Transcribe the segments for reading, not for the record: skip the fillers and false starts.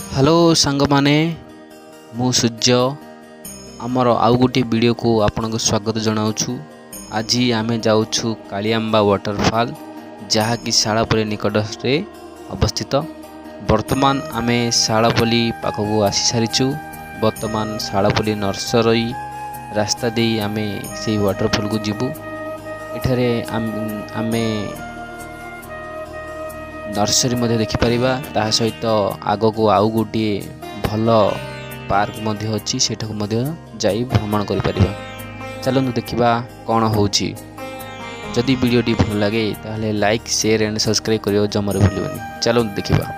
Hello सांग माने मु सूर्य आमर आउ गोटे वीडियो को आपन को स्वागत जनाऊछु। आज आमे जाऊछु कालियाम्बा वाटरफॉल जहाँकि शालापल्ली निकट में अवस्थित। वर्तमान आमे शालापल्ली पाखक आसी सारिछु। वर्तमान शालापल्ली नर्सरी रास्ता दे आमे से वाटरफॉल को जीवु। एठारे आमे नर्सरी मध्य देखिपर ता सहित आग को आउ गोटे भल पार्क मध्य अच्छी सेठा मध्य जाई भ्रमण करिपरिबा। चलନ୍ତୁ देखिबा कौन होउची। जदि वीडियोटी भल लगे ताहले लाइक शेयर एंड सब्सक्राइब करियो जमारे भूलिबनी। चलନ୍ତୁ देखिबा।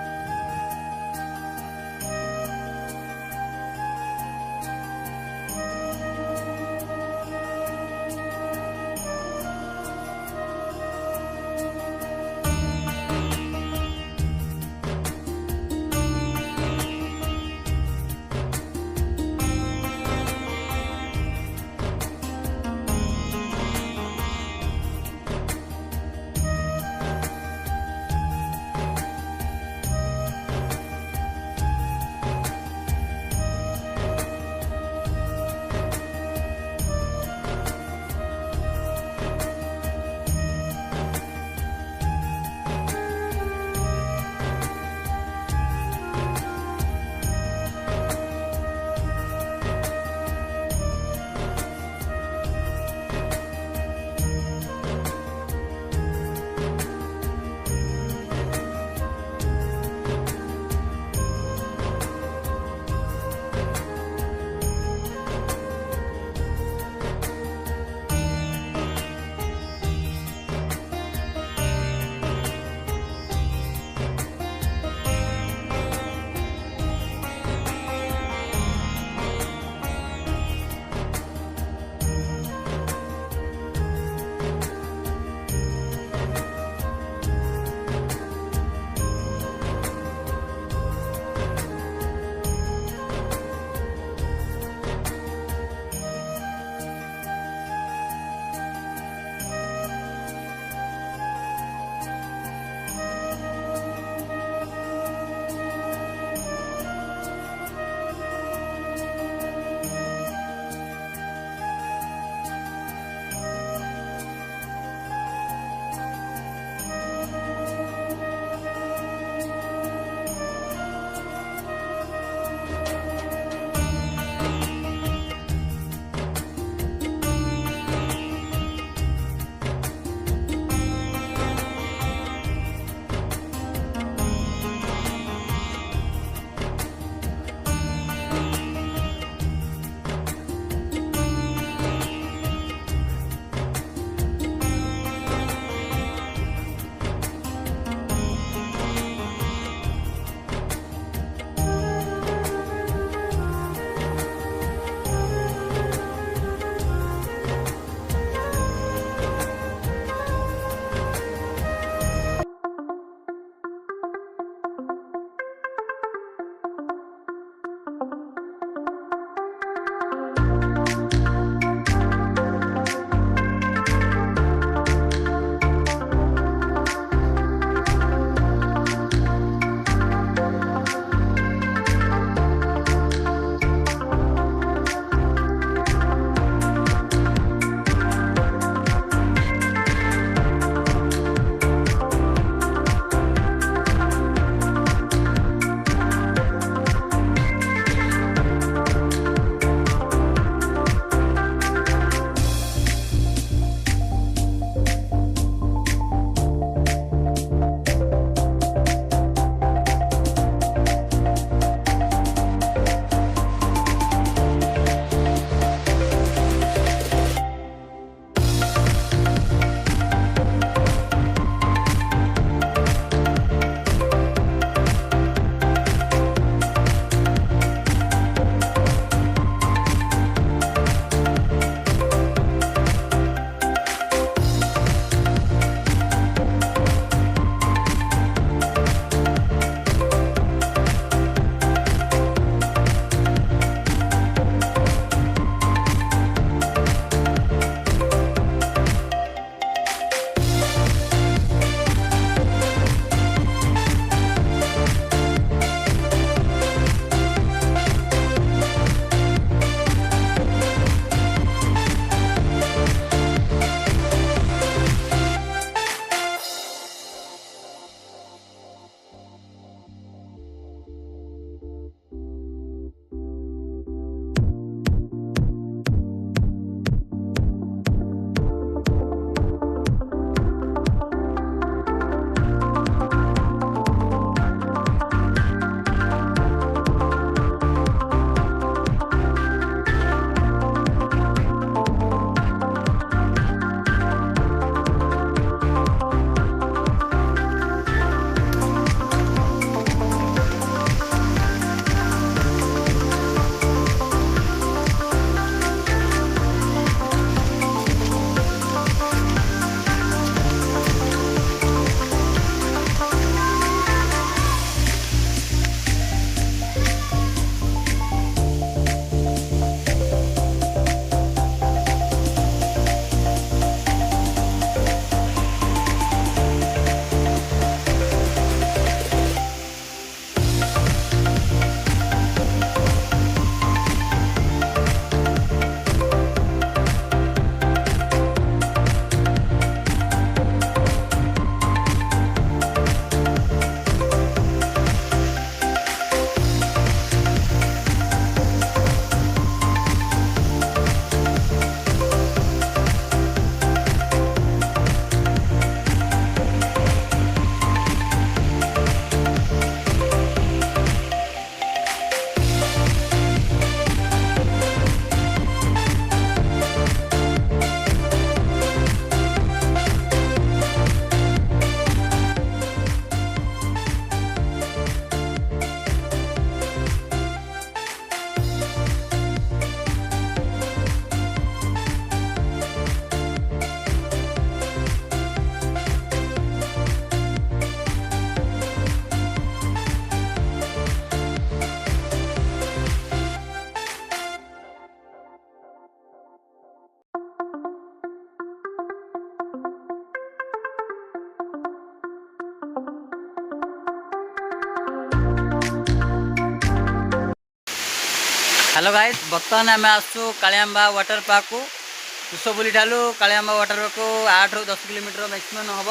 हेलो गाइस बर्तमान आम आसु कालियाम्बा वाटर पार्क को कुशबुली ठालू कालियाम्बा वाटर पार्क को 8 ରୁ 10 किलोमीटर मैक्सिमम हम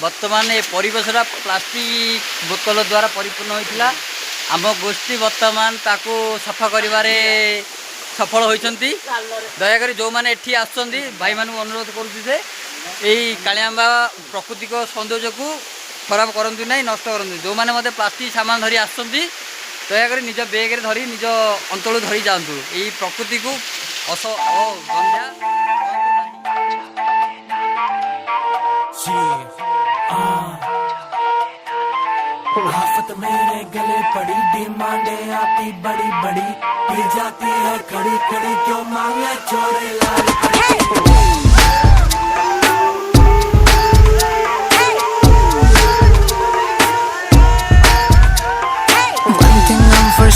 बर्तमान ये परिवेशरा प्लास्टिक बोतल द्वारा परिपूर्ण होता आम गोष्ठी बर्तमान ताकू सफा करिवारे सफल होती दयाकोरी जो मैंने एठी आसुचंदी भाई मानू अनुरोध करुचे यही कालियाम्बा प्राकृतिक सौंदर्य को खराब करंतु नहीं नष्ट करंतु जो मैंने मते प्लास्टिक सामान धरी आसुचंदी दयाकोरी निज बेग धरी निज अंचल धरी जातु यही प्रकृति को गंधा आफत मेरे गले पड़ी डिमांडें आती बड़ी बड़ी पी जाती है खड़ी खड़ी क्यों मांगे चोरे लाल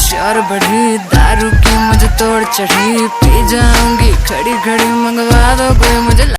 श्योर बढ़ी दारू की मुझे तोड़ चढ़ी पी जाऊंगी खड़ी खड़ी मंगवा दो कोई मुझे